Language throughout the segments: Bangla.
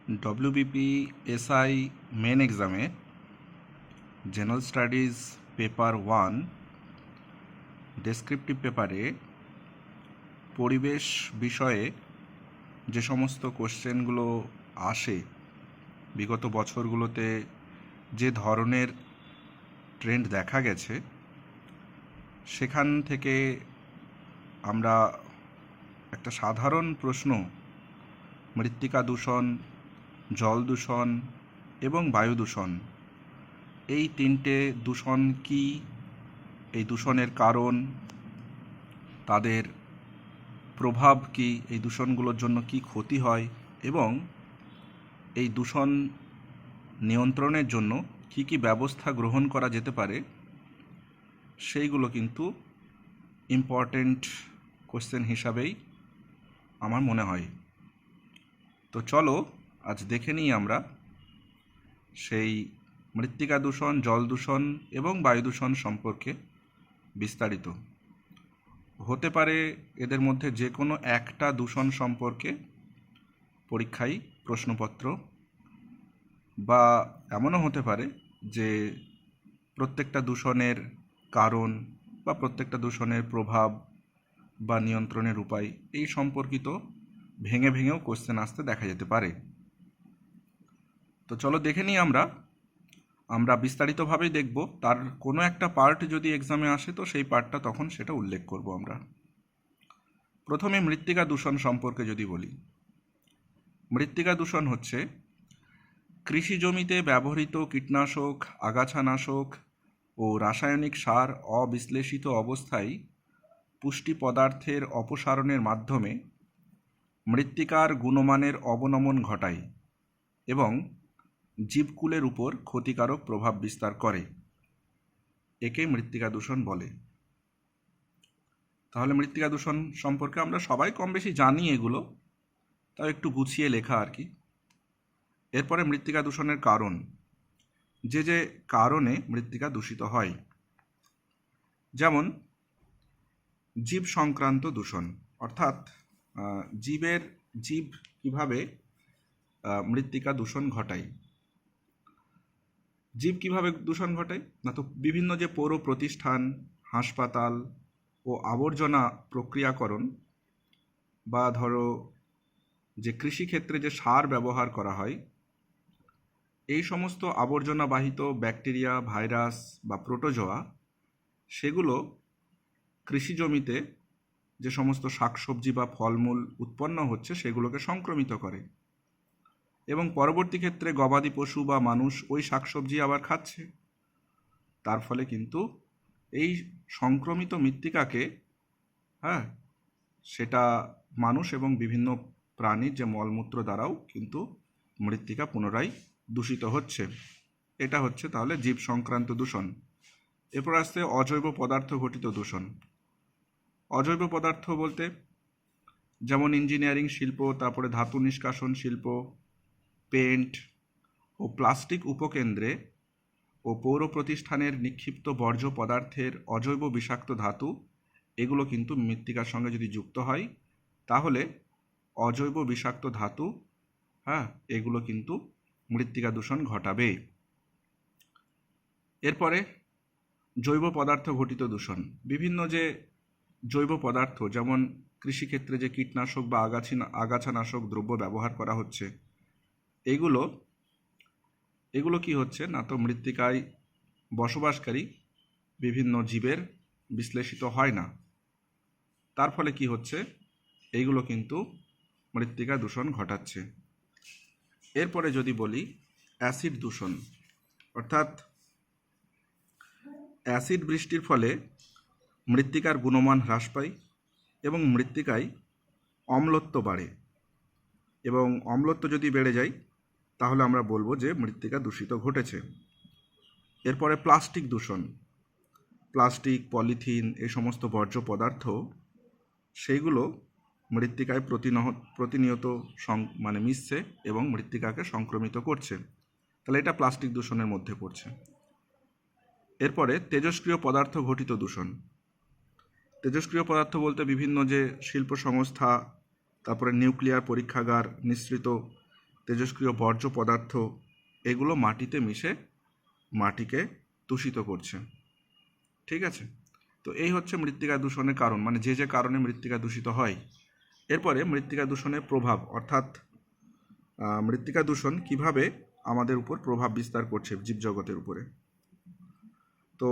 WBPSI মেন এক্সামে জেনারেল স্টাডিজ পেপার 1 ডেসক্রিপটিভ পেপারে পরিবেশ বিষয়ে যে সমস্ত কোশ্চেনগুলো আসে বিগত বছরগুলোতে যে ধরনের ট্রেন্ড দেখা গেছে সেখান থেকে আমরা একটা সাধারণ প্রশ্ন মৃত্তিকা দূষণ, জল দূষণ এবং বায়ু দূষণ, এই তিনটে দূষণ কি, এই দূষণের কারণ, তাদের প্রভাব কি, এই দূষণগুলোর জন্য কি ক্ষতি হয় এবং এই দূষণ নিয়ন্ত্রণের জন্য কি কি ব্যবস্থা গ্রহণ করা যেতে পারে, সেইগুলো কিন্তু ইম্পর্ট্যান্ট কোশ্চেন হিসাবেই আমার মনে হয়। তো চলো আজ দেখে নিই আমরা সেই মৃত্তিকা দূষণ, জল দূষণ এবং বায়ু দূষণ সম্পর্কে বিস্তারিত। হতে পারে এদের মধ্যে যে কোনো একটা দূষণ সম্পর্কে পরীক্ষায় প্রশ্নপত্র, বা এমনও হতে পারে যে প্রত্যেকটা দূষণের কারণ বা প্রত্যেকটা দূষণের প্রভাব বা নিয়ন্ত্রণের উপায় এই সম্পর্কিত ভেঙে ভেঙেও কোশ্চেন আসতে দেখা যেতে পারে। তো চলো দেখে নিই আমরা বিস্তারিতভাবেই দেখব। তার কোনো একটা পার্ট যদি এক্সামে আসে তো সেই পার্টটা তখন সেটা উল্লেখ করব আমরা। প্রথমে মৃত্তিকা দূষণ সম্পর্কে যদি বলি, মৃত্তিকা দূষণ হচ্ছে কৃষি জমিতে ব্যবহৃত কীটনাশক, আগাছানাশক ও রাসায়নিক সার অবিশ্লেষিত অবস্থায় পুষ্টি পদার্থের অপসারণের মাধ্যমে মৃত্তিকার গুণমানের অবনমন ঘটায় এবং জীবকুলের উপর ক্ষতিকারক প্রভাব বিস্তার করে। একে মৃত্তিকা দূষণ বলে। তাহলে মৃত্তিকা দূষণ সম্পর্কে আমরা সবাই কম বেশি জানি এগুলো, তাও একটু গুছিয়ে লেখা আর কি। এরপরে মৃত্তিকা দূষণের কারণ, যে যে কারণে মৃত্তিকা দূষিত হয়, যেমন জীব সংক্রান্ত দূষণ, অর্থাৎ জীব কিভাবে মৃত্তিকা দূষণ ঘটায়। জীব কিভাবে দূষণ ঘটায় না, তো বিভিন্ন যে পৌর প্রতিষ্ঠান, হাসপাতাল ও আবর্জনা প্রক্রিয়াকরণ, বা ধরো যে কৃষিক্ষেত্রে যে সার ব্যবহার করা হয়, এই সমস্ত আবর্জনাবাহিত ব্যাকটেরিয়া, ভাইরাস বা প্রোটোজোয়া, সেগুলো কৃষি জমিতে যে সমস্ত শাকসবজি বা ফলমূল উৎপন্ন হচ্ছে সেগুলোকে সংক্রমিত করে এবং পরবর্তী ক্ষেত্রে গবাদি পশু বা মানুষ ওই শাকসবজি আবার খাচ্ছে। তার ফলে কিন্তু এই সংক্রমিত মৃত্তিকাকে সেটা মানুষ এবং বিভিন্ন প্রাণীর যে মলমূত্র দ্বারাও কিন্তু মৃত্তিকা পুনরায় দূষিত হচ্ছে। এটা হচ্ছে তাহলে জীব সংক্রান্ত দূষণ। এরপর আসছে অজৈব পদার্থ ঘটিত দূষণ। অজৈব পদার্থ বলতে যেমন ইঞ্জিনিয়ারিং শিল্প, তারপরে ধাতু নিষ্কাশন শিল্প, পেন্ট ও প্লাস্টিক উপকেন্দ্রে ও পৌর প্রতিষ্ঠানের নিক্ষিপ্ত বর্জ্য পদার্থের অজৈব বিষাক্ত ধাতু, এগুলো কিন্তু মৃত্তিকার সঙ্গে যদি যুক্ত হয় তাহলে অজৈব বিষাক্ত ধাতু এগুলো কিন্তু মৃত্তিকা দূষণ ঘটাবে। এরপরে জৈব পদার্থ ঘটিত দূষণ। বিভিন্ন যে জৈব পদার্থ, যেমন কৃষিক্ষেত্রে যে কীটনাশক বা আগাছানাশক দ্রব্য ব্যবহার করা হচ্ছে, এগুলো কি হচ্ছে না, তো মৃত্তিকায় বসবাসকারী বিভিন্ন জীবের বিশ্লেষিত হয় না। তার ফলে কি হচ্ছে, এইগুলো কিন্তু মৃত্তিকা দূষণ ঘটাচ্ছে। এরপরে যদি বলি অ্যাসিড দূষণ, অর্থাৎ অ্যাসিড বৃষ্টির ফলে মৃত্তিকার গুণমান হ্রাস পায় এবং মৃত্তিকায় অম্লত্ব বাড়ে, এবং অম্লত্ব যদি বেড়ে যায় তাহলে আমরা বলবো যে মৃত্তিকা দূষিত ঘটেছে। এরপরে প্লাস্টিক দূষণ। প্লাস্টিক, পলিথিন, এই সমস্ত বর্জ্য পদার্থ, সেইগুলো মৃত্তিকায় প্রতিনিয়ত মিশছে এবং মৃত্তিকাকে সংক্রমিত করছে। তাহলে এটা প্লাস্টিক দূষণের মধ্যে পড়ছে। এরপরে তেজস্ক্রিয় পদার্থ ঘটিত দূষণ। তেজস্ক্রিয় পদার্থ বলতে বিভিন্ন যে শিল্প সংস্থা, তারপরে নিউক্লিয়ার পরীক্ষাগার নিঃসৃত তেজস্ক্রিয় বর্জ্য পদার্থ এগুলো মাটিতে মিশে মাটিকে দূষিত করছে। ঠিক আছে, তো এই হচ্ছে মৃত্তিকা দূষণের কারণ, মানে যে কারণে মৃত্তিকা দূষিত হয়। এরপরে মৃত্তিকা দূষণের প্রভাব, অর্থাৎ মৃত্তিকা দূষণ কিভাবে আমাদের উপর প্রভাব বিস্তার করছে জীবজগতের উপরে। তো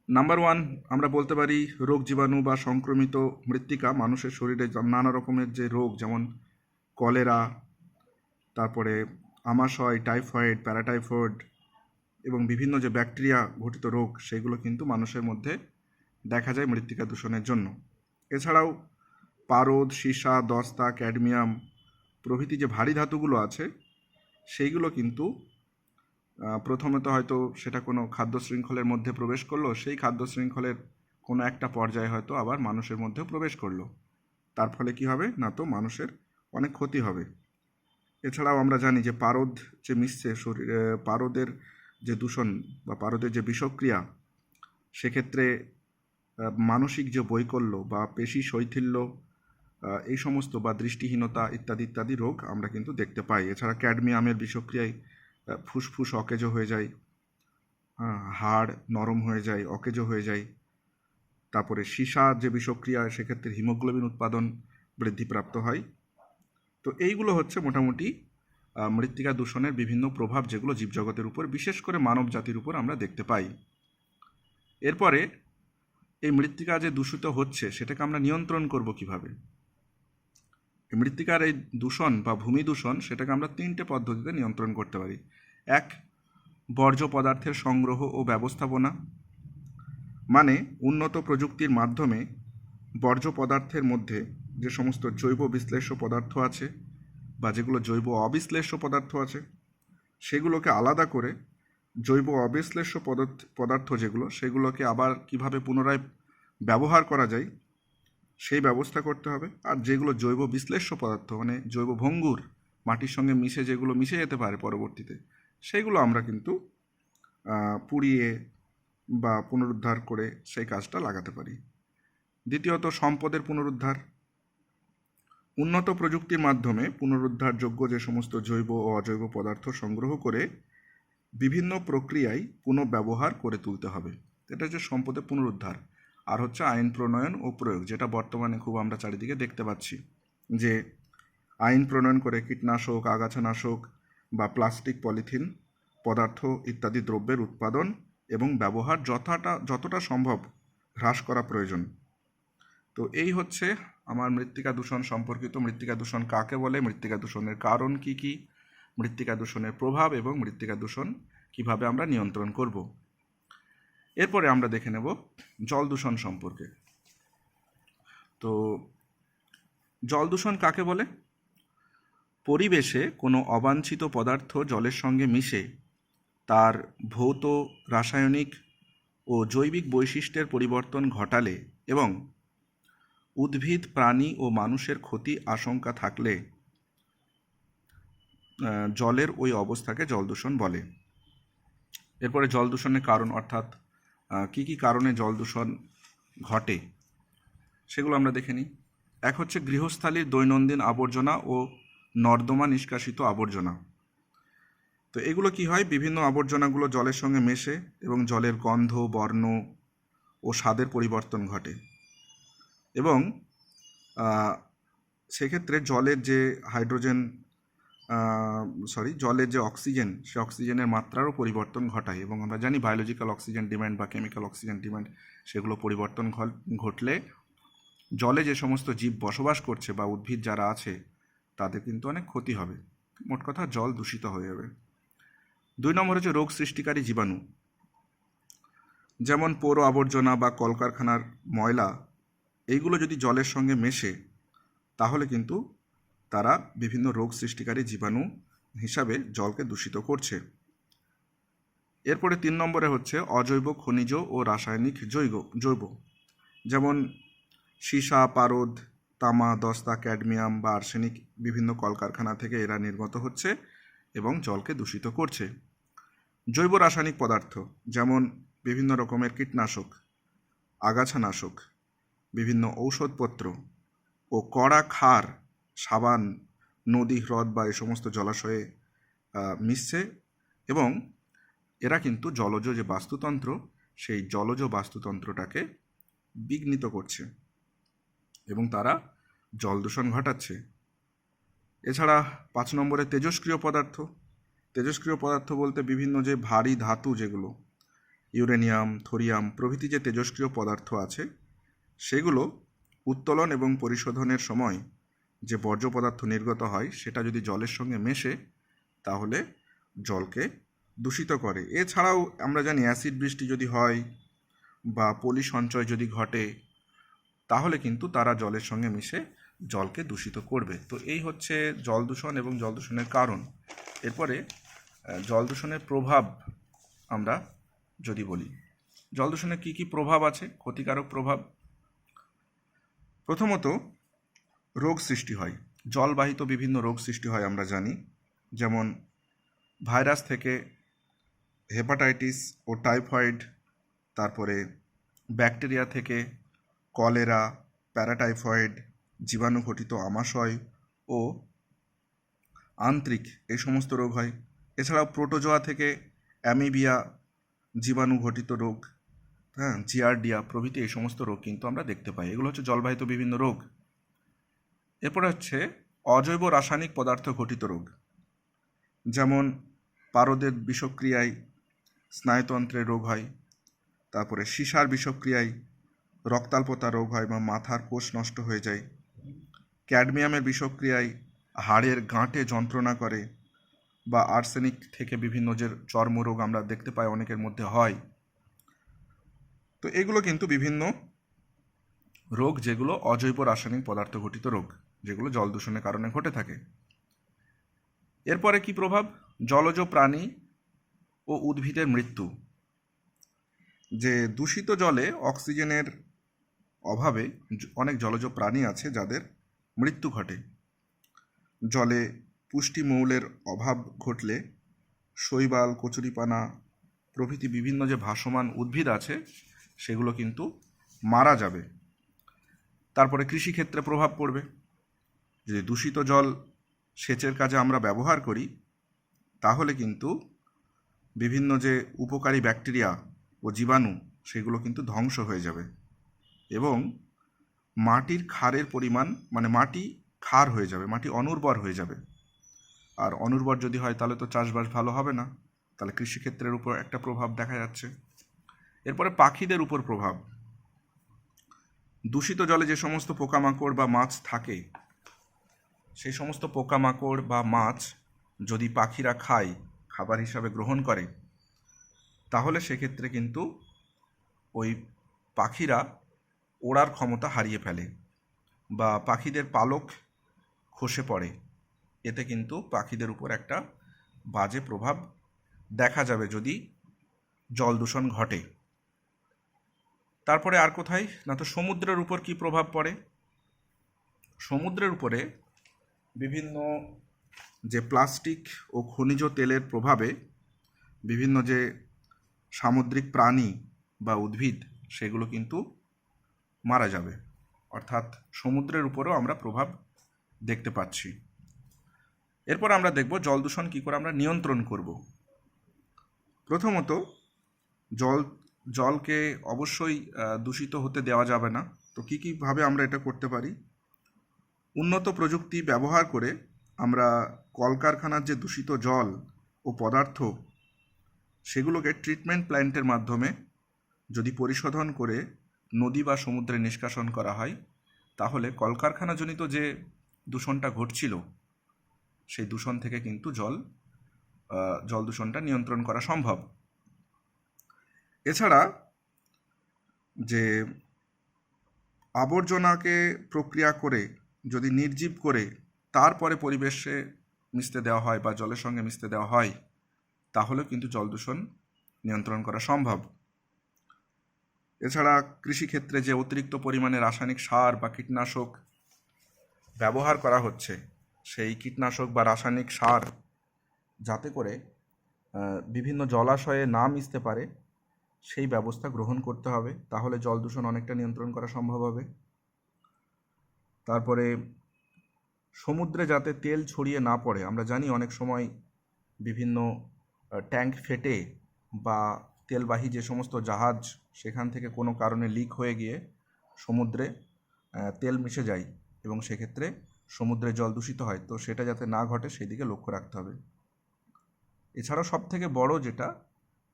নাম্বার 1 আমরা বলতে পারি রোগ জীবাণু বা সংক্রমিত মৃত্তিকা মানুষের শরীরে নানা রকমের যে রোগ, যেমন কলেরা, তারপরে আমাশয়, টাইফয়েড, প্যারাটাইফয়েড এবং বিভিন্ন যে ব্যাকটেরিয়া ঘটিত রোগ, সেগুলো কিন্তু মানুষের মধ্যে দেখা যায় মৃত্তিকা দূষণের জন্য। এছাড়াও পারদ, সীসা, দস্তা, ক্যাডমিয়াম প্রভৃতি যে ভারী ধাতুগুলো আছে সেইগুলো কিন্তু প্রথমে তো হয়তো সেটা কোনো খাদ্য শৃঙ্খলের মধ্যে প্রবেশ করলো, সেই খাদ্য শৃঙ্খলের কোনো একটা পর্যায়ে হয়তো আবার মানুষের মধ্যেও প্রবেশ করলো। তার ফলে কি হবে না, তো মানুষের অনেক ক্ষতি হবে। এছাড়াও আমরা জানি যে পারদ যে মিশছে শরীরে, পারদের যে দূষণ বা পারদের যে বিষক্রিয়া, সেক্ষেত্রে মানসিক যে বৈকল্য বা পেশি শৈথিল্য এই সমস্ত বা দৃষ্টিহীনতা ইত্যাদি ইত্যাদি রোগ আমরা কিন্তু দেখতে পাই। এছাড়া ক্যাডমিয়ামের বিষক্রিয়ায় ফুসফুস অকেজো হয়ে যায়, হাড় নরম হয়ে যায়, অকেজো হয়ে যায়। তারপরে সীসা যে বিষক্রিয়া, সেক্ষেত্রে হিমোগ্লোবিন উৎপাদন বৃদ্ধিপ্রাপ্ত হয়। তো এইগুলো হচ্ছে মোটামুটি মৃত্তিকা দূষণের বিভিন্ন প্রভাব, যেগুলো জীবজগতের উপর, বিশেষ করে মানব জাতির উপর আমরা দেখতে পাই। এরপরে এই মৃত্তিকা যে দূষিত হচ্ছে সেটাকে আমরা নিয়ন্ত্রণ করব কিভাবে। মৃত্তিকার এই দূষণ বা ভূমি দূষণ, সেটাকে আমরা 3টে পদ্ধতিতে নিয়ন্ত্রণ করতে পারি। 1, বর্জ্য পদার্থের সংগ্রহ ও ব্যবস্থাপনা, মানে উন্নত প্রযুক্তির মাধ্যমে বর্জ্য পদার্থের মধ্যে যে সমস্ত জৈব বিশ্লেষ্য পদার্থ আছে বা যেগুলো জৈব অবিশ্লেষ্য পদার্থ আছে, সেগুলোকে আলাদা করে জৈব অবিশ্লেষ্য পদার্থ যেগুলো, সেগুলোকে আবার কিভাবে পুনরায় ব্যবহার করা যায় সেই ব্যবস্থা করতে হবে। আর যেগুলো জৈব বিশ্লেষ্য পদার্থ, মানে জৈব ভঙ্গুর, মাটির সঙ্গে মিশে যেগুলো মিশে যেতে পারে পরবর্তীতে, সেইগুলো আমরা কিন্তু পুড়িয়ে বা পুনরুদ্ধার করে সেই কাজটা লাগাতে পারি। দ্বিতীয়ত, সম্পদের পুনরুদ্ধার। উন্নত প্রযুক্তির মাধ্যমে পুনরুদ্ধারযোগ্য যে সমস্ত জৈব ও অজৈব পদার্থ সংগ্রহ করে বিভিন্ন প্রক্রিয়ায় পুনঃব্যবহার করে তুলতে হবে। এটা হচ্ছে সম্পদের পুনরুদ্ধার। আর হচ্ছে আইন প্রণয়ন ও প্রয়োগ, যেটা বর্তমানে খুব আমরা চারিদিকে দেখতে পাচ্ছি, যে আইন প্রণয়ন করে কীটনাশক, আগাছানাশক বা প্লাস্টিক, পলিথিন পদার্থ ইত্যাদি দ্রব্যের উৎপাদন এবং ব্যবহার যতটা সম্ভব হ্রাস করা প্রয়োজন। তো এই হচ্ছে আমার মৃত্তিকা দূষণ সম্পর্কিত। মৃত্তিকা দূষণ কাকে বলে, মৃত্তিকা দূষণের কারণ কি কি, মৃত্তিকা দূষণের প্রভাব এবং মৃত্তিকা দূষণ কিভাবে আমরা নিয়ন্ত্রণ করব। এরপরে আমরা দেখে নেব জল দূষণ সম্পর্কে। তো জল দূষণ কাকে বলে? পরিবেশে কোনো অবাঞ্ছিত পদার্থ জলের সঙ্গে মিশে তার ভৌত, রাসায়নিক ও জৈবিক বৈশিষ্ট্যের পরিবর্তন ঘটালে এবং উদ্ভিদ, প্রাণী ও মানুষের ক্ষতি আশঙ্কা থাকলে জলের ওই অবস্থাকে জল দূষণ বলে। এরপরে জল দূষণের কারণ, অর্থাৎ কি কি কারণে জল দূষণ ঘটে সেগুলো আমরা দেখে নিই। 1 হচ্ছে গৃহস্থালির দৈনন্দিন আবর্জনা ও নর্দমা নিষ্কাশিত আবর্জনা। তো এগুলো কি হয়, বিভিন্ন আবর্জনাগুলো জলের সঙ্গে মেশে এবং জলের গন্ধ, বর্ণ ও স্বাদের পরিবর্তন ঘটে এবং সেক্ষেত্রে জলের যে জলের যে অক্সিজেন, সে অক্সিজেনের মাত্রারও পরিবর্তন ঘটায়। এবং আমরা জানি বায়োলজিক্যাল অক্সিজেন ডিম্যান্ড বা কেমিক্যাল অক্সিজেন ডিম্যান্ড, সেগুলো পরিবর্তন ঘটলে জলে যে সমস্ত জীব বসবাস করছে বা উদ্ভিদ যারা আছে তাদের কিন্তু অনেক ক্ষতি হবে। মোট কথা জল দূষিত হয়ে যাবে। 2 নম্বর হচ্ছে রোগ সৃষ্টিকারী জীবাণু, যেমন পৌর আবর্জনা বা কলকারখানার ময়লা, এইগুলো যদি জলের সঙ্গে মেশে তাহলে কিন্তু তারা বিভিন্ন রোগ সৃষ্টিকারী জীবাণু হিসাবে জলকে দূষিত করছে। এরপরে 3 নম্বরে হচ্ছে অজৈব খনিজ ও রাসায়নিক জৈব, যেমন সীসা, পারদ, তামা, দস্তা, ক্যাডমিয়াম বা আর্সেনিক বিভিন্ন কলকারখানা থেকে এরা নির্গত হচ্ছে এবং জলকে দূষিত করছে। জৈব রাসায়নিক পদার্থ, যেমন বিভিন্ন রকমের কীটনাশক, আগাছানাশক, বিভিন্ন ঔষধপত্র ও কড়া ক্ষার, সাবান, নদী, হ্রদ বা এই সমস্ত জলাশয়ে মিশছে এবং এরা কিন্তু জলজ যে বাস্তুতন্ত্র, সেই জলজ বাস্তুতন্ত্রটাকে বিঘ্নিত করছে এবং তারা জল দূষণ ঘটাচ্ছে। এছাড়া 5 নম্বরে তেজস্ক্রিয় পদার্থ। তেজস্ক্রিয় পদার্থ বলতে বিভিন্ন যে ভারী ধাতু, যেগুলো ইউরেনিয়াম, থোরিয়াম প্রভৃতি যে তেজস্ক্রিয় পদার্থ আছে, সেগুলো উত্তোলন এবং পরিশোধনের সময় যে বর্জ্য পদার্থ নির্গত হয়, সেটা যদি জলের সঙ্গে মেশে তাহলে জলকে দূষিত করে। এছাড়াও আমরা জানি অ্যাসিড বৃষ্টি যদি হয় বা পলি সঞ্চয় যদি ঘটে, তাহলে কিন্তু তারা জলের সঙ্গে মিশে জলকে দূষিত করবে। তো এই হচ্ছে জল দূষণ এবং জল দূষণের কারণ। এরপরে জল দূষণের প্রভাব আমরা যদি বলি, জল দূষণের কী কী প্রভাব আছে, ক্ষতিকারক প্রভাব। প্রথমত, রোগ সৃষ্টি হয়, জলবাহিত বিভিন্ন রোগ সৃষ্টি হয় আমরা জানি, যেমন ভাইরাস থেকে হেপাটাইটিস ও টাইফয়েড, তারপরে ব্যাকটেরিয়া থেকে কলেরা, প্যারাটাইফয়েড, জীবাণুঘটিত আমাশয় ও আন্ত্রিক এই সমস্ত রোগ হয়। এছাড়াও প্রোটোজোয়া থেকে অ্যামিবিয়া জীবাণুঘটিত রোগ, জিয়ার্ডিয়া প্রভৃতি এই সমস্ত রোগ কিন্তু আমরা দেখতে পাই। এগুলো হচ্ছে জলবাহিত বিভিন্ন রোগ। এরপরে হচ্ছে অজৈব রাসায়নিক পদার্থ ঘটিত রোগ, যেমন পারদের বিষক্রিয়ায় স্নায়ুতন্ত্রের রোগ হয়, তারপরে সীসার বিষক্রিয়ায় রক্তাল্পতা রোগ হয় বা মাথার কোষ নষ্ট হয়ে যায়, ক্যাডমিয়ামের বিষক্রিয়ায় হাড়ের গাঁটে যন্ত্রণা করে, বা আর্সেনিক থেকে বিভিন্ন যে চর্মরোগ আমরা দেখতে পাই অনেকের মধ্যে হয়। তো এগুলো কিন্তু বিভিন্ন রোগ যেগুলো অজৈব রাসায়নিক পদার্থ ঘটিত রোগ, যেগুলো জল দূষণের কারণে ঘটে থাকে। এরপরে কি প্রভাব, জলজ প্রাণী ও উদ্ভিদের মৃত্যু। যে দূষিত জলে অক্সিজেনের অভাবে অনেক জলজ প্রাণী আছে যাদের মৃত্যু ঘটে। জলে পুষ্টি মৌলের অভাব ঘটলে শৈবাল, কচুরিপানা প্রভৃতি বিভিন্ন যে ভাসমান উদ্ভিদ আছে সেগুলো কিন্তু মারা যাবে। তারপরে কৃষিক্ষেত্রে প্রভাব পড়বে। যদি দূষিত জল সেচের কাজে আমরা ব্যবহার করি, তাহলে কিন্তু বিভিন্ন যে উপকারী ব্যাকটেরিয়া ও জীবাণু সেগুলো কিন্তু ধ্বংস হয়ে যাবে এবং মাটির ক্ষারের পরিমাণ, মানে মাটি ক্ষার হয়ে যাবে, মাটি অনুর্বর হয়ে যাবে। আর অনুর্বর যদি হয় তাহলে তো চাষবাস ভালো হবে না, তাহলে কৃষিক্ষেত্রের উপর একটা প্রভাব দেখা যাচ্ছে। এরপরে পাখিদের উপর প্রভাব। দূষিত জলে যে সমস্ত পোকামাকড় বা মাছ থাকে, সেই সমস্ত পোকামাকড় বা মাছ যদি পাখিরা খায়, খাবার হিসাবে গ্রহণ করে, তাহলে সেক্ষেত্রে কিন্তু ওই পাখিরা ওড়ার ক্ষমতা হারিয়ে ফেলে বা পাখিদের পালক খসে পড়ে। এতে কিন্তু পাখিদের উপর একটা বাজে প্রভাব দেখা যাবে যদি জল দূষণ ঘটে। তারপরে আর কোথায় না, তো সমুদ্রের উপর কি প্রভাব পড়ে। সমুদ্রের উপরে বিভিন্ন যে প্লাস্টিক ও খনিজ তেলের প্রভাবে বিভিন্ন যে সামুদ্রিক প্রাণী বা উদ্ভিদ সেগুলো কিন্তু মারা যাবে, অর্থাৎ সমুদ্রের উপরেও আমরা প্রভাব দেখতে পাচ্ছি। এরপর আমরা দেখব জল দূষণ কী করে আমরা নিয়ন্ত্রণ করব। প্রথমত, জলকে অবশ্যই দূষিত হতে দেওয়া যাবে না। তো কীভাবে আমরা এটা করতে পারি, উন্নত প্রযুক্তি ব্যবহার করে আমরা কলকারখানার যে দূষিত জল ও পদার্থ সেগুলোকে ট্রিটমেন্ট প্ল্যান্টের মাধ্যমে যদি পরিশোধন করে নদী বা সমুদ্রে নিষ্কাশন করা হয়, তাহলে কলকারখানাজনিত যে দূষণটা ঘটছিল সেই দূষণ থেকে কিন্তু জল দূষণটা নিয়ন্ত্রণ করা সম্ভব। এছাড়া যে আবর্জনাকে প্রক্রিয়া করে যদি নির্জীব করে তারপরে পরিবেশে মিশতে দেওয়া হয় বা জলের সঙ্গে মিশতে দেওয়া হয়, তাহলেও কিন্তু জল দূষণ নিয়ন্ত্রণ করা সম্ভব। এছাড়া কৃষিক্ষেত্রে যে অতিরিক্ত পরিমাণে রাসায়নিক সার বা কীটনাশক ব্যবহার করা হচ্ছে, সেই কীটনাশক বা রাসায়নিক সার যাতে করে বিভিন্ন জলাশয়ে না মিশতে পারে সেই ব্যবস্থা গ্রহণ করতে হবে, তাহলে জল দূষণ অনেকটা নিয়ন্ত্রণ করা সম্ভব হবে। তারপরে সমুদ্রে যাতে তেল ছড়িয়ে না পড়ে, আমরা জানি অনেক সময় বিভিন্ন ট্যাঙ্ক ফেটে বা তেলবাহী যে সমস্ত জাহাজ সেখান থেকে কোনো কারণে লিক হয়ে গিয়ে সমুদ্রে তেল মিশে যায় এবং সেক্ষেত্রে সমুদ্রে জল দূষিত হয়, তো সেটা যাতে না ঘটে সেই দিকে লক্ষ্য রাখতে হবে। এছাড়াও সবথেকে বড় যেটা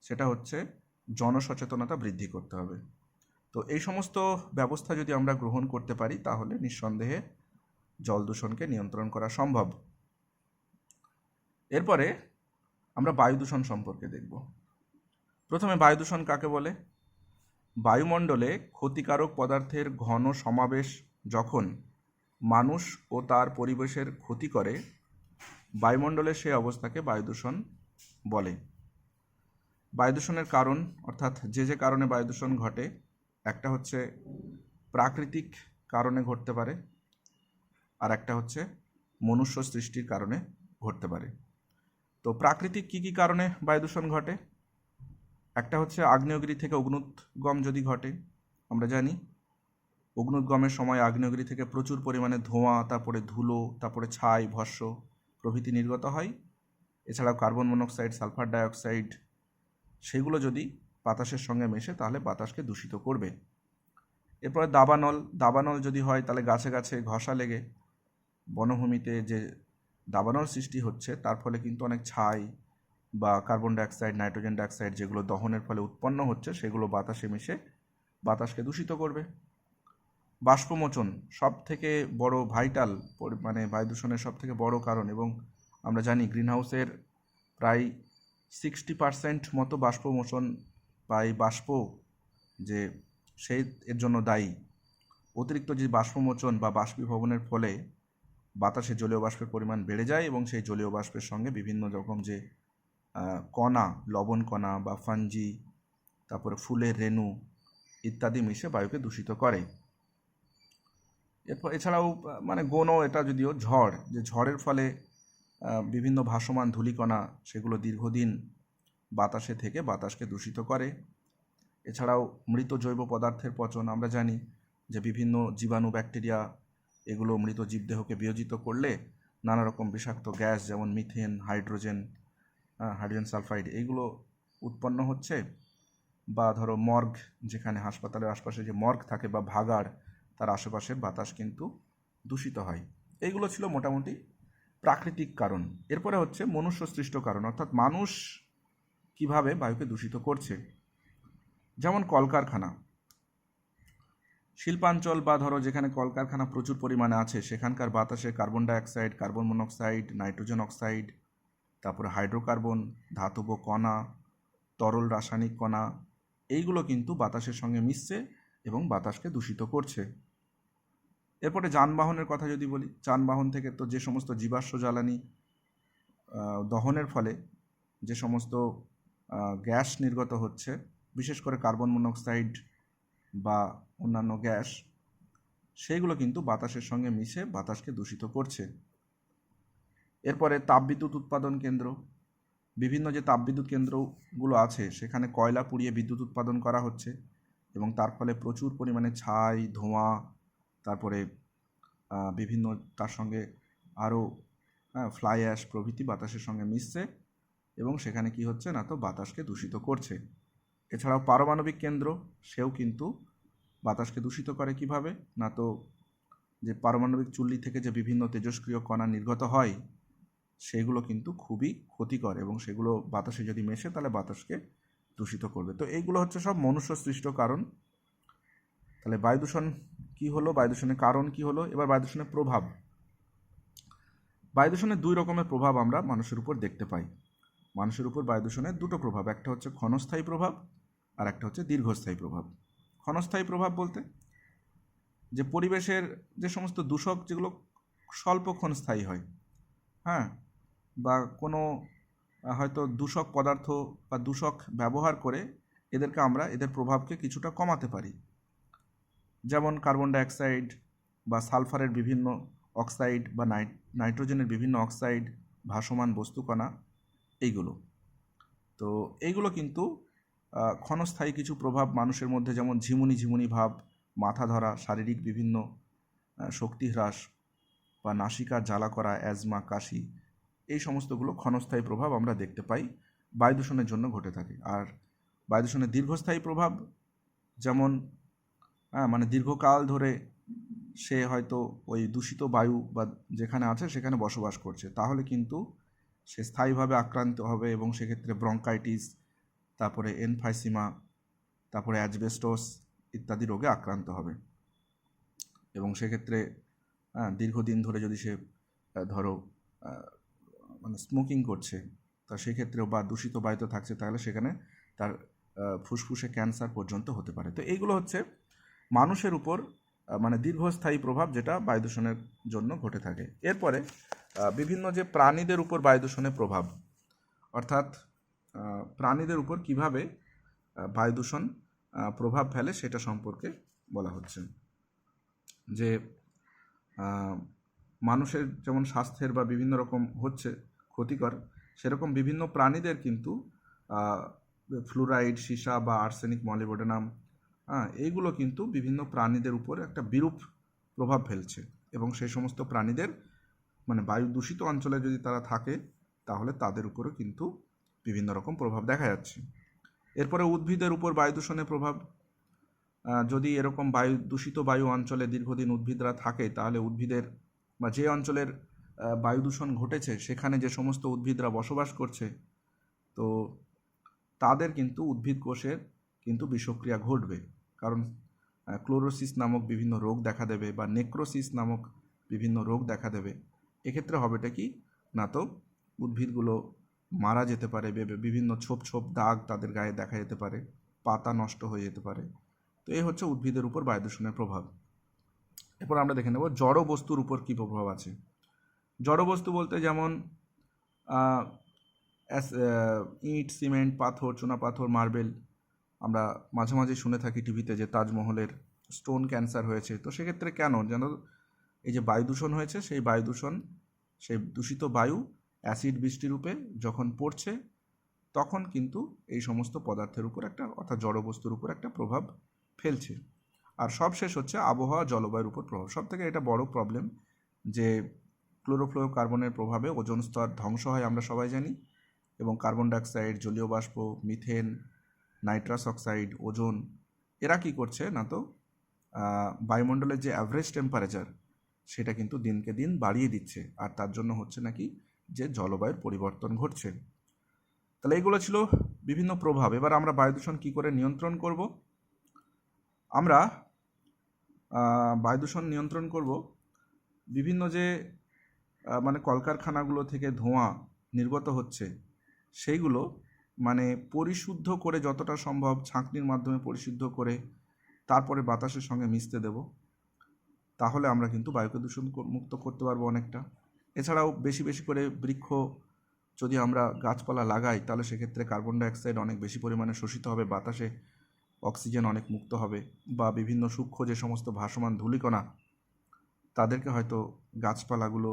সেটা হচ্ছে জনসচেতনতা বৃদ্ধি করতে হবে। তো এই সমস্ত ব্যবস্থা যদি আমরা গ্রহণ করতে পারি তাহলে নিঃসন্দেহে জল দূষণকে নিয়ন্ত্রণ করা সম্ভব। এরপরে আমরা বায়ু দূষণ সম্পর্কে দেখব। প্রথমে বায়ু দূষণ কাকে বলে? বায়ুমণ্ডলে ক্ষতিকারক পদার্থের ঘন সমাবেশ যখন মানুষ ও তার পরিবেশের ক্ষতি করে, বায়ুমণ্ডলের সেই অবস্থাকে বায়ু দূষণ বলে। বায়ু দূষণের কারণ, অর্থাৎ যে কারণে বায়ু দূষণ ঘটে, একটা হচ্ছে প্রাকৃতিক কারণে ঘটতে পারে, আর একটা হচ্ছে মনুষ্য সৃষ্টির কারণে ঘটতে পারে। তো প্রাকৃতিক কী কী কারণে বায়ু দূষণ ঘটে? একটা হচ্ছে আগ্নেয়গিরি থেকে অগ্নুৎগম যদি ঘটে। আমরা জানি অগ্নুৎগমের সময় আগ্নেয়গিরি থেকে প্রচুর পরিমাণে ধোঁয়া, তারপরে ধুলো, তারপরে ছাই, ভস্ম প্রভৃতি নির্গত হয়। এছাড়াও কার্বন মনোক্সাইড, সালফার ডাইঅক্সাইড, সেগুলো যদি বাতাসের সঙ্গে মেশে তাহলে বাতাসকে দূষিত করবে। এরপরে দাবানল যদি হয় তাহলে গাছে গাছে ঘষা লেগে বনভূমিতে যে দাবানল সৃষ্টি হচ্ছে তার ফলে কিন্তু অনেক ছাই বা কার্বন ডাইঅক্সাইড, নাইট্রোজেন ডাইঅক্সাইড যেগুলো দহনের ফলে উৎপন্ন হচ্ছে সেগুলো বাতাসে মিশে বাতাসকে দূষিত করবে। বাষ্পমোচন সব থেকে বড় ভাইটাল, মানে বায়ু দূষণের সব থেকে বড় কারণ, এবং আমরা জানি গ্রিনহাউসের প্রায় 60% মতো বাষ্পমোচন বা এই বাষ্প যে সেই এর জন্য দায়ী। অতিরিক্ত যে বাষ্পমোচন বা বাষ্পীভবনের ফলে বাতাসে জলীয় বাষ্পের পরিমাণ বেড়ে যায় এবং সেই জলীয় বাষ্পের সঙ্গে বিভিন্ন রকম যে কণা, লবণ কণা বা ফাঞ্জি, তারপরে ফুলের রেণু ইত্যাদি মিশে বায়ুকে দূষিত করে। এরপর এছাড়াও মানে গৌণ, এটা যদিও ঝড়ের ফলে বিভিন্ন ভাসমান ধূলিকণা সেগুলো দীর্ঘদিন বাতাসে থেকে বাতাসকে দূষিত করে। এছাড়াও মৃত জৈব পদার্থের পচন, আমরা জানি যে বিভিন্ন জীবাণু, ব্যাকটেরিয়া এগুলো মৃত জীবদেহকে বিয়োজিত করলে নানা রকম বিষাক্ত গ্যাস যেমন মিথেন, হাইড্রোজেন সালফাইড এইগুলো উৎপন্ন হচ্ছে। বা ধরো মর্গ, যেখানে হাসপাতালের আশপাশে যে মর্গ থাকে বা ভাগাড়, তার আশেপাশের বাতাস কিন্তু দূষিত হয়। এইগুলো ছিল মোটামুটি প্রাকৃতিক কারণ। এরপরে হচ্ছে মনুষ্য সৃষ্ট কারণ, অর্থাৎ মানুষ কিভাবে বায়ুকে দূষিত করছে। যেমন কলকারখানা, শিল্পাঞ্চল বা ধরো যেখানে কলকারখানা প্রচুর পরিমাণে আছে সেখানকার বাতাসে carbon dioxide, carbon monoxide, nitrogen oxide, তারপরে হাইড্রোকার্বন, ধাতব কণা, তরল রাসায়নিক কণা, এইগুলো কিন্তু বাতাসের সঙ্গে মিশছে এবং বাতাসকে দূষিত করছে। এরপরে যানবাহনের কথা যদি বলি, যানবাহন থেকে তো যে সমস্ত জীবাশ্ম জ্বালানি দহনের ফলে যে সমস্ত গ্যাস নির্গত হচ্ছে, বিশেষ করে কার্বন মনোক্সাইড বা অন্যান্য গ্যাস, সেইগুলো কিন্তু বাতাসের সঙ্গে মিশে বাতাসকে দূষিত করছে। এরপরে তাপবিদ্যুৎ উৎপাদন কেন্দ্র, বিভিন্ন যে তাপবিদ্যুৎ কেন্দ্রগুলো আছে সেখানে কয়লা পুড়িয়ে বিদ্যুৎ উৎপাদন করা হচ্ছে এবং তার ফলে প্রচুর পরিমাণে ছাই, ধোঁয়া, তারপরে বিভিন্ন তার সঙ্গে আরও ফ্লাই অ্যাশ প্রভৃতি বাতাসের সঙ্গে মিশছে এবং সেখানে কি হচ্ছে না, তো বাতাসকে দূষিত করছে। এছাড়াও পারমাণবিক কেন্দ্র, সেও কিন্তু বাতাসকে দূষিত করে কিভাবে না, তো যে পারমাণবিক চুল্লি থেকে যে বিভিন্ন তেজস্ক্রিয় কণা নির্গত হয় সেগুলো কিন্তু খুবই ক্ষতিকর এবং সেগুলো বাতাসে যদি মেশে তাহলে বাতাসকে দূষিত করবে। তো এইগুলো হচ্ছে সব মনুষ্য সৃষ্ট কারণ। তাহলে বায়ু দূষণ কী হলো, বায়ু দূষণের কারণ কী হলো, এবার বায়ু দূষণের প্রভাব। বায়ু দূষণের দুই রকমের প্রভাব আমরা মানুষের উপর দেখতে পাই। মানুষের উপর বায়ু দূষণের দুটো প্রভাব, একটা হচ্ছে ক্ষণস্থায়ী প্রভাব আর একটা হচ্ছে দীর্ঘস্থায়ী প্রভাব। ক্ষণস্থায়ী প্রভাব বলতে যে পরিবেশের যে সমস্ত দূষক যেগুলো স্বল্পক্ষণ স্থায়ী হয়, হ্যাঁ, বা কোনো হয়তো দূষক পদার্থ বা দূষক ব্যবহার করে এদের প্রভাবকে কিছুটা কমাতে পারি। যেমন কার্বন ডাইঅক্সাইড বা সালফারের বিভিন্ন অক্সাইড বা নাইট্রোজেনের বিভিন্ন অক্সাইড, ভাসমান বস্তুকণা, এইগুলো। তো এইগুলো কিন্তু ক্ষণস্থায়ী কিছু প্রভাব মানুষের মধ্যে, যেমন ঝিমুনি ঝিমুনি ভাব, মাথা ধরা, শারীরিক বিভিন্ন শক্তি হ্রাস, বা নাসিকা জ্বালা করা, অ্যাজমা, কাশি, এই সমস্তগুলো ক্ষণস্থায়ী প্রভাব আমরা দেখতে পাই বায়ু দূষণের জন্য ঘটে থাকে। আর বায়ু দূষণের দীর্ঘস্থায়ী প্রভাব যেমন মানে দীর্ঘকাল ধরে সে হয়তো ওই দূষিত বায়ু বা যেখানে আছে সেখানে বসবাস করছে, তাহলে কিন্তু সে স্থায়ীভাবে আক্রান্ত হবে এবং সেক্ষেত্রে ব্রঙ্কাইটিস, তারপরে এনফাইসিমা, তারপরে অ্যাজবেস্টস ইত্যাদি রোগে আক্রান্ত হবে। এবং সেক্ষেত্রে দীর্ঘদিন ধরে যদি সে ধরো মানে স্মোকিং করছে, তা সেক্ষেত্রেও বা দূষিত বায়ুতে থাকছে, তাহলে সেখানে তার ফুসফুসে ক্যান্সার পর্যন্ত হতে পারে। তো এইগুলো হচ্ছে মানুষের উপর মানে দীর্ঘস্থায়ী প্রভাব যেটা বায়ু দূষণের জন্য ঘটে থাকে। এরপরে বিভিন্ন যে প্রাণীদের উপর বায়ু দূষণের প্রভাব, অর্থাৎ প্রাণীদের উপর কিভাবে বায়ু দূষণ প্রভাব ফেলে সেটা সম্পর্কে বলা হচ্ছে। যে মানুষের যেমন স্বাস্থ্যের বা বিভিন্ন রকম হচ্ছে ক্ষতিকর, সেরকম বিভিন্ন প্রাণীদের কিন্তু ফ্লুরাইড, সীসা বা আর্সেনিক, মলিবডেনাম, এইগুলো কিন্তু বিভিন্ন প্রাণীদের উপর একটা বিরূপ প্রভাব ফেলছে। এবং সেই সমস্ত প্রাণীদের মানে বায়ু দূষিত অঞ্চলে যদি তারা থাকে, তাহলে তাদের উপরও কিন্তু বিভিন্ন রকম প্রভাব দেখা যাচ্ছে। এরপরে উদ্ভিদের উপর বায়ু দূষণের প্রভাব, যদি এরকম দূষিত বায়ু অঞ্চলে দীর্ঘদিন উদ্ভিদরা থাকে, তাহলে উদ্ভিদের বা যে অঞ্চলের বায়ু দূষণ ঘটেছে সেখানে যে সমস্ত উদ্ভিদরা বসবাস করছে, তো তাদের কিন্তু উদ্ভিদ কোষের কিন্তু বিষক্রিয়া ঘটবে। কারণ ক্লোরোসিস নামক বিভিন্ন রোগ দেখা দেবে বা নেক্রোসিস নামক বিভিন্ন রোগ দেখা দেবে। এক্ষেত্রে হবেটা কি না, তো উদ্ভিদগুলো মারা যেতে পারে, বিভিন্ন ছোপ ছোপ দাগ তাদের গায়ে দেখা যেতে পারে, পাতা নষ্ট হয়ে যেতে পারে। তো এই হচ্ছে উদ্ভিদের উপর বায়ু দূষণের প্রভাব। এরপর আমরা দেখে নেব জড় বস্তুর উপর কী প্রভাব আছে। জড় বস্তু বলতে যেমন ইট, সিমেন্ট, পাথর, চুনাপাথর, মার্বেল। আমরা মাঝে মাঝে শুনে থাকি টিভিতে যে তাজমহলের স্টোন ক্যান্সার হয়েছে। তো সেক্ষেত্রে কেন, যেন এই যে বায়ু দূষণ হয়েছে, সেই বায়ু দূষণ, সেই দূষিত বায়ু অ্যাসিড বৃষ্টিরূপে যখন পড়ছে, তখন কিন্তু এই সমস্ত পদার্থের উপর একটা, অর্থাৎ জড়বস্তুর উপর একটা প্রভাব ফেলছে। আর সবশেষ হচ্ছে আবহাওয়া, জলবায়ুর উপর প্রভাব। সব থেকে এটা বড় প্রবলেম যে ক্লোরোফ্লোরোকার্বনের প্রভাবে ওজোন স্তর ধ্বংস হয়, আমরা সবাই জানি। এবং কার্বন ডাইঅক্সাইড, জলীয় বাষ্প, মিথেন, নাইট্রাস অক্সাইড, ওজোন, এরা কি করছে না, তো বায়ুমণ্ডলের যে অ্যাভারেজ টেম্পারেচার সেটা কিন্তু দিনকে দিন বাড়িয়ে দিচ্ছে। আর তার জন্য হচ্ছে নাকি যে জলবায়ুর পরিবর্তন ঘটছে। তাহলে এইগুলো ছিল বিভিন্ন প্রভাব। এবার আমরা বায়ু দূষণ কী করে নিয়ন্ত্রণ করব? আমরা বায়ু দূষণ নিয়ন্ত্রণ করব বিভিন্ন যে মানে কলকারখানাগুলো থেকে ধোঁয়া নির্গত হচ্ছে, সেইগুলো মানে পরিশুদ্ধ করে, যতটা সম্ভব ছাঁকনির মাধ্যমে পরিশুদ্ধ করে তারপরে বাতাসের সঙ্গে মিশতে দেব। তাহলে আমরা কিন্তু বায়ুকে দূষণ মুক্ত করতে পারবো অনেকটা। এছাড়াও বেশি বেশি করে বৃক্ষ যদি আমরা গাছপালা লাগাই, তাহলে সেক্ষেত্রে কার্বন ডাইঅক্সাইড অনেক বেশি পরিমাণে শোষিত হবে, বাতাসে অক্সিজেন অনেক মুক্ত হবে। বা বিভিন্ন সূক্ষ্ম যে সমস্ত ভাসমান ধূলিকণা, তাদেরকে হয়তো গাছপালাগুলো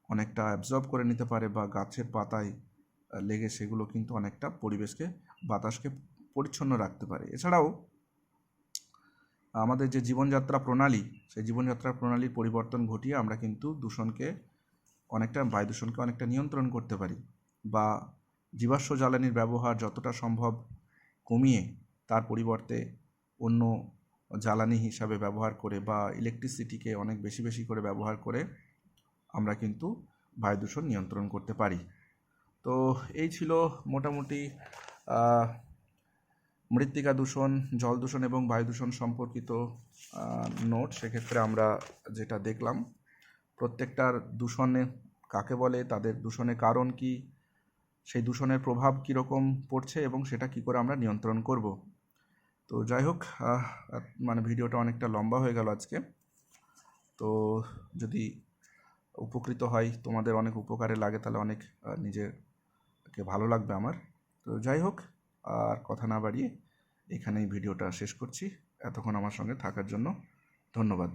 অনেকটা অ্যাবজর্ব করে নিতে পারে, বা গাছের পাতায় লেগে সেগুলো কিন্তু অনেকটা পরিবেশকে, বাতাসকে পরিচ্ছন্ন রাখতে পারে। এছাড়াও আমাদের যে জীবনযাত্রা প্রণালী, সেই জীবনযাত্রা প্রণালীর পরিবর্তন ঘটিয়ে আমরা কিন্তু দূষণকে অনেকটা, বায়ু দূষণকে অনেকটা নিয়ন্ত্রণ করতে পারি। বা জীবাশ্ম জ্বালানির ব্যবহার যতটা সম্ভব কমিয়ে তার পরিবর্তে অন্য জ্বালানি হিসাবে ব্যবহার করে, বা ইলেকট্রিসিটিকে অনেক বেশি বেশি করে ব্যবহার করে আমরা কিন্তু বায়ু দূষণ নিয়ন্ত্রণ করতে পারি। তো এই ছিল মোটামুটি মৃত্তিকা দূষণ, জল দূষণ এবং বায়ু দূষণ সম্পর্কিত নোট। সেক্ষেত্রে আমরা যেটা দেখলাম, প্রত্যেকটার দূষণে কাকে বলে, তাদের দূষণের কারণ কি, সেই দূষণের প্রভাব কীরকম পড়ছে এবং সেটা কি করে আমরা নিয়ন্ত্রণ করব। তো যাই হোক, মানে ভিডিওটা অনেকটা লম্বা হয়ে গেল আজকে। তো যদি উপকৃত হয়, তোমাদের অনেক উপকারে লাগে, তাহলে অনেক নিজেকে ভালো লাগবে আমার। তো যাই হোক, আর কথা না বাড়িয়ে এখানেই ভিডিওটা শেষ করছি। এতক্ষণ আমার সঙ্গে থাকার জন্য ধন্যবাদ।